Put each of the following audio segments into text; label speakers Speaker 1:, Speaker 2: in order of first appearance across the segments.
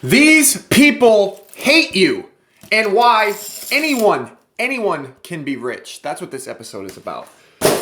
Speaker 1: These people hate you, and why anyone can be rich. That's what this episode is about.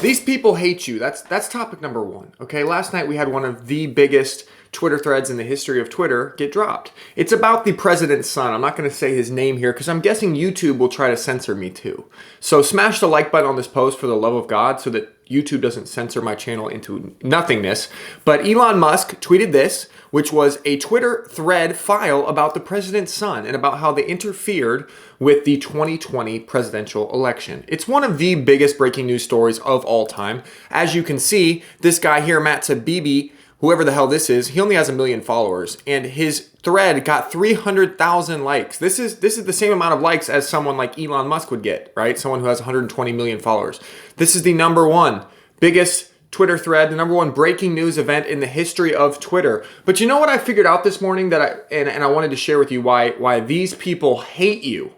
Speaker 1: These people hate you. That's topic number one. Okay, last night we had one of the biggest Twitter threads in the history of Twitter get dropped. It's about the president's son. I'm not going to say his name here because I'm guessing YouTube will try to censor me too. So smash the like button on this post for the love of God so that YouTube doesn't censor my channel into nothingness. But Elon Musk tweeted this, which was a Twitter thread file about the president's son and about how they interfered with the 2020 presidential election. It's one of the biggest breaking news stories of all time. As you can see, this guy here, Matt Taibbi, whoever the hell this is, he only has 1 million followers, and his thread got 300,000 likes. This is the same amount of likes as someone like Elon Musk would get, right? Someone who has 120 million followers. This is the number one biggest Twitter thread, the number one breaking news event in the history of Twitter. But you know what I figured out this morning that I wanted to share with you why these people hate you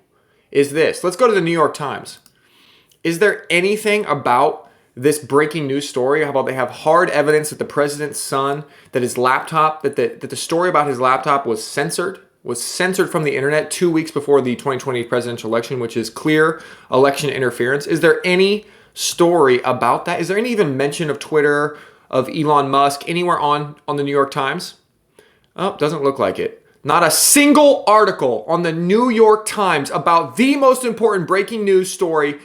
Speaker 1: is this. Let's go to the New York Times. Is there anything about this breaking news story, how about they have hard evidence that the president's son, that his laptop, that the story about his laptop was censored from the internet 2 weeks before the 2020 presidential election, which is clear election interference? Is there any story about that? Is there any even mention of Twitter, of Elon Musk, anywhere on the New York Times? Oh, doesn't look like it. Not a single article on the New York Times about the most important breaking news story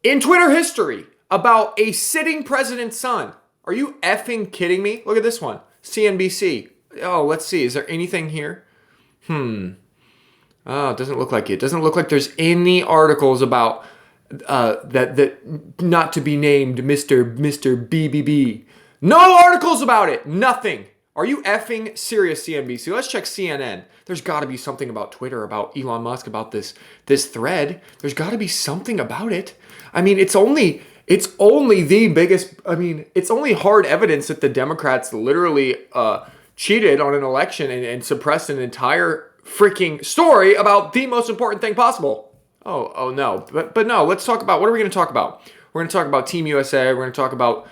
Speaker 1: in Twitter history about a sitting president's son. Are you effing kidding me? Look at this one. CNBC. Oh, let's see. Is there anything here? Oh, it doesn't look like it. Doesn't look like there's any articles about that not to be named Mr. BBB. No articles about it. Nothing. Are you effing serious, CNBC? Let's check CNN. There's got to be something about Twitter, about Elon Musk, about this thread. There's got to be something about it. I mean, it's only the biggest. I mean, it's only hard evidence that the Democrats literally cheated on an election and suppressed an entire freaking story about the most important thing possible. Oh no. But no, let's talk about, what are we going to talk about? We're going to talk about Team USA. We're going to talk about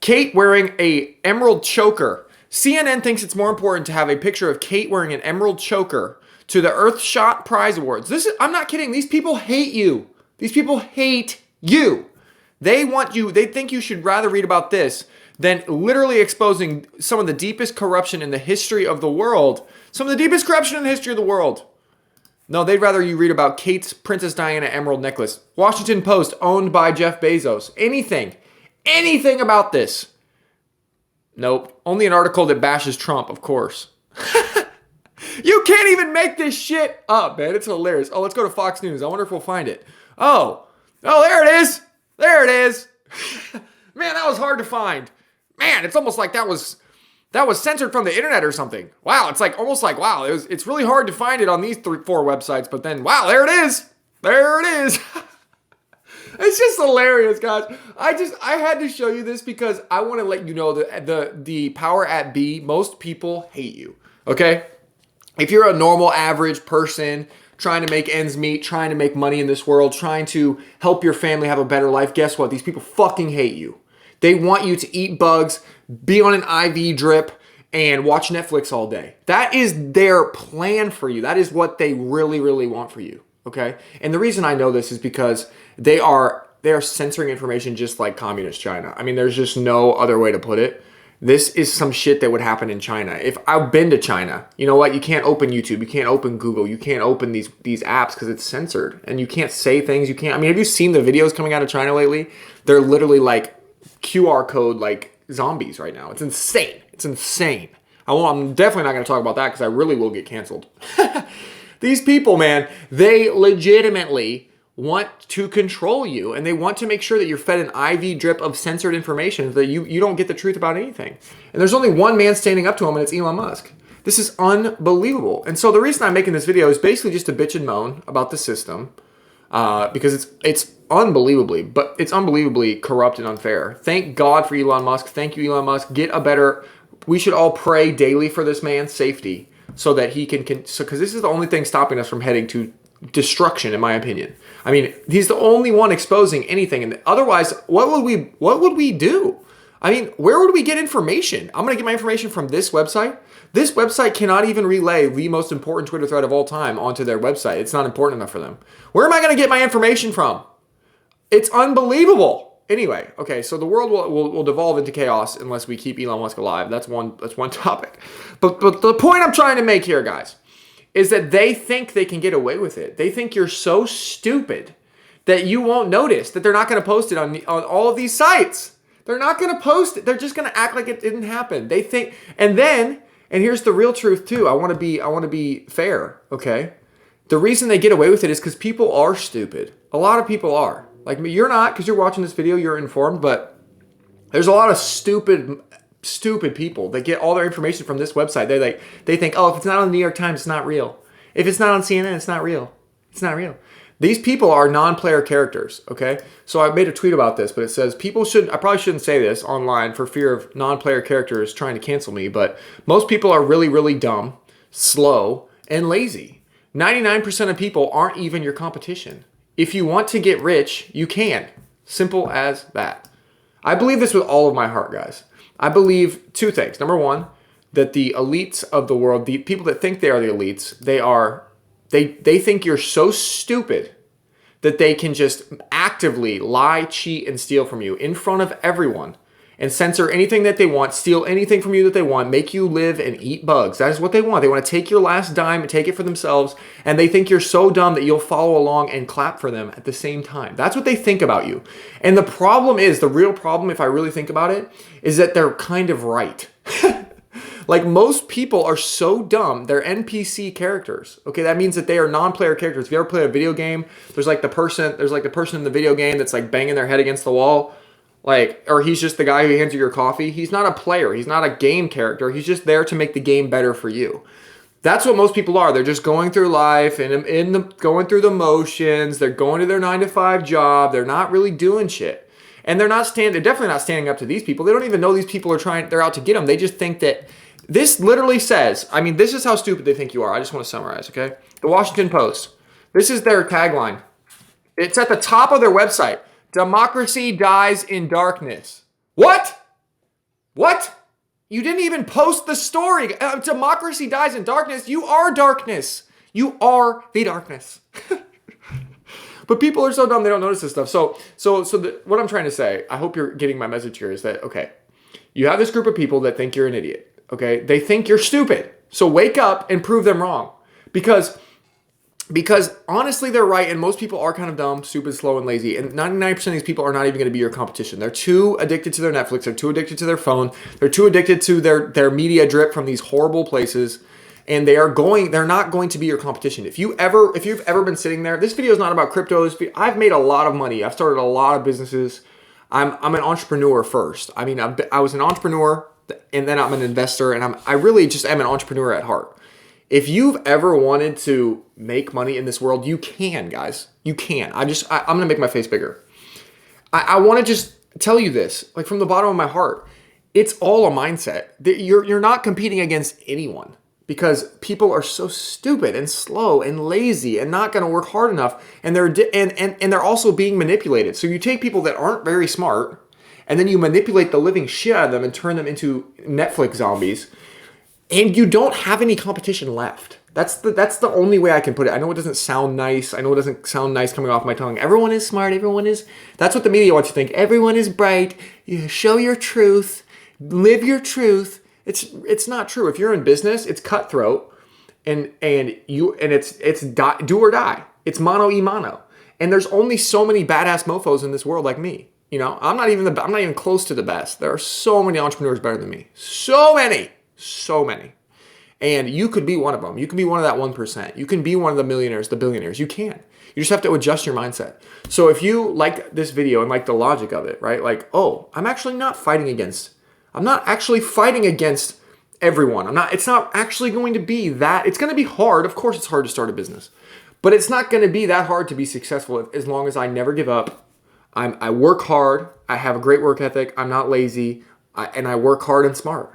Speaker 1: Kate wearing a emerald choker. CNN thinks it's more important to have a picture of Kate wearing an emerald choker to the Earthshot Prize Awards. I'm not kidding. These people hate you. These people hate you. They want you, they think you should rather read about this than literally exposing some of the deepest corruption in the history of the world. Some of the deepest corruption in the history of the world. No, they'd rather you read about Kate's Princess Diana emerald necklace. Washington Post, owned by Jeff Bezos. Anything about this. Nope. Only an article that bashes Trump, of course. You can't even make this shit up, man. It's hilarious. Oh, let's go to Fox News. I wonder if we'll find it. Oh, there it is. There it is. Man, that was hard to find. Man, it's almost like that was censored from the internet or something. Wow, it's like almost like, wow, it's really hard to find it on these 3-4 websites, but then wow, there it is. There it is. It's just hilarious, guys. I had to show you this because I want to let you know that the power at B, most people hate you. Okay? If you're a normal average person trying to make ends meet, trying to make money in this world, trying to help your family have a better life, guess what? These people fucking hate you. They want you to eat bugs, be on an IV drip, and watch Netflix all day. That is their plan for you. That is what they really, really want for you. Okay? And the reason I know this is because they are censoring information just like communist China. I mean, there's just no other way to put it. This is some shit that would happen in China. If I've been to China, you know what? You can't open YouTube. You can't open Google. You can't open these apps because it's censored. And you can't say things. You can't. I mean, have you seen the videos coming out of China lately? They're literally like QR code like zombies right now. It's insane. It's insane. I'm definitely not going to talk about that because I really will get canceled. These people, man, they legitimately want to control you, and they want to make sure that you're fed an IV drip of censored information so that you don't get the truth about anything. And there's only one man standing up to him, and it's Elon Musk. This is unbelievable. And so the reason I'm making this video is basically just to bitch and moan about the system because it's unbelievably corrupt and unfair. Thank God for Elon Musk. Thank you, Elon Musk. We should all pray daily for this man's safety so that he can because this is the only thing stopping us from heading to destruction, in my opinion. I mean, he's the only one exposing anything, and otherwise, what would we do? I mean, where would we get information? I'm going to get my information from this website. This website cannot even relay the most important Twitter thread of all time onto their website. It's not important enough for them. Where am I going to get my information from? It's unbelievable. Anyway, okay, so the world will devolve into chaos unless we keep Elon Musk alive. That's one topic. But the point I'm trying to make here, guys, is that they think they can get away with it. They think you're so stupid that you won't notice, that they're not going to post it on all of these sites. They're not going to post it. They're just going to act like it didn't happen. They think, and here's the real truth too. I want to be fair, okay? The reason they get away with it is because people are stupid. A lot of people are. Like me, you're not, because you're watching this video, you're informed, but there's a lot of stupid people that get all their information from this website. They think, oh, if it's not on the New York Times, it's not real. If it's not on CNN, it's not real. It's not real. These people are non-player characters, okay? So I made a tweet about this, but it says I probably shouldn't say this online for fear of non-player characters trying to cancel me, but most people are really, really dumb, slow, and lazy. 99% of people aren't even your competition. If you want to get rich, you can. Simple as that. I believe this with all of my heart, guys. I believe two things. Number one, that the elites of the world, the people that think they are the elites, they think you're so stupid that they can just actively lie, cheat, and steal from you in front of everyone and censor anything that they want, steal anything from you that they want, make you live and eat bugs. That is what they want. They want to take your last dime and take it for themselves, and they think you're so dumb that you'll follow along and clap for them at the same time. That's what they think about you. And the problem is, the real problem, if I really think about it, is that they're kind of right. Like, most people are so dumb, they're NPC characters. Okay, that means that they are non-player characters. If you ever play a video game, there's like the person in the video game that's like banging their head against the wall. Or he's just the guy who hands you your coffee. He's not a player. He's not a game character. He's just there to make the game better for you. That's what most people are. They're just going through life and going through the motions. They're going to their 9-to-5 job. They're not really doing shit. And they're definitely not standing up to these people. They don't even know these people they're out to get them. They just think that this literally says, I mean, this is how stupid they think you are. I just want to summarize, okay? The Washington Post. This is their tagline. It's at the top of their website. Democracy dies in darkness. What? What? You didn't even post the story. Democracy dies in darkness. You are darkness. You are the darkness. But people are so dumb they don't notice this stuff. So what I'm trying to say, I hope you're getting my message here, is that, okay, you have this group of people that think you're an idiot. Okay, they think you're stupid. So wake up and prove them wrong. Because honestly, they're right, and most people are kind of dumb, stupid, slow, and lazy. And 99% of these people are not even going to be your competition. They're too addicted to their Netflix. They're too addicted to their phone. They're too addicted to their media drip from these horrible places. And they're not going to be your competition. If you've ever been sitting there, this video is not about crypto. I've made a lot of money. I've started a lot of businesses. I'm an entrepreneur first. I mean, I was an entrepreneur, and then I'm an investor, and I really just am an entrepreneur at heart. If you've ever wanted to make money in this world, you can, guys. You can. I'm going to make my face bigger. I want to just tell you this, like, from the bottom of my heart. It's all a mindset. You're not competing against anyone, because people are so stupid and slow and lazy and not going to work hard enough, and they're also being manipulated. So you take people that aren't very smart, and then you manipulate the living shit out of them and turn them into Netflix zombies, and you don't have any competition left. That's the only way I can put it. I know it doesn't sound nice. I know it doesn't sound nice coming off my tongue. Everyone is smart. That's what the media wants you to think. Everyone is bright. You show your truth. Live your truth. It's not true. If you're in business, it's cutthroat, and it's do or die. It's mano y mano. And there's only so many badass mofos in this world like me. You know, I'm not even close to the best. There are so many entrepreneurs better than me. So many. And you could be one of them. You can be one of that 1%. You can be one of the millionaires, the billionaires. You can. You just have to adjust your mindset. So if you like this video and like the logic of it, right? Like, oh, I'm not actually fighting against everyone. It's not actually going to be that. It's going to be hard. Of course it's hard to start a business. But it's not going to be that hard to be successful as long as I never give up. I work hard. I have a great work ethic. I'm not lazy. And I work hard and smart.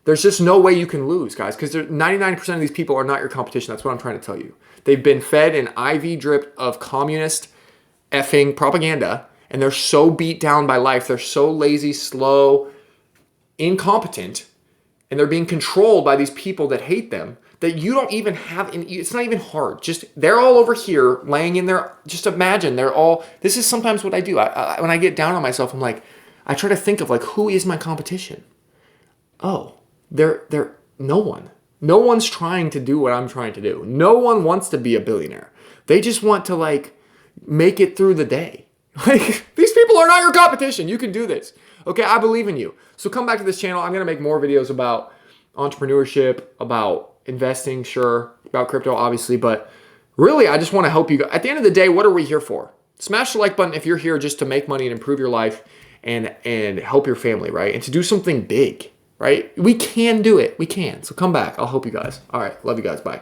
Speaker 1: There's just no way you can lose, guys, because 99% of these people are not your competition. That's what I'm trying to tell you. They've been fed an IV drip of communist effing propaganda, and they're so beat down by life. They're so lazy, slow, incompetent and they're being controlled by these people that hate them that you don't even have, it's not even hard. Just, they're all over here laying in there. Just imagine this is sometimes what I do. When I get down on myself, I'm like, I try to think of like, who is my competition? Oh, they're no one. No one's trying to do what I'm trying to do. No one wants to be a billionaire. They just want to like make it through the day. Like, these people are not your competition. You can do this. Okay, I believe in you. So come back to this channel. I'm going to make more videos about entrepreneurship, about investing, sure, about crypto, obviously. But really, I just want to help you. At the end of the day, what are we here for? Smash the like button if you're here just to make money and improve your life and help your family, right? And to do something big, right? We can do it. We can. So come back. I'll help you guys. All right. Love you guys. Bye.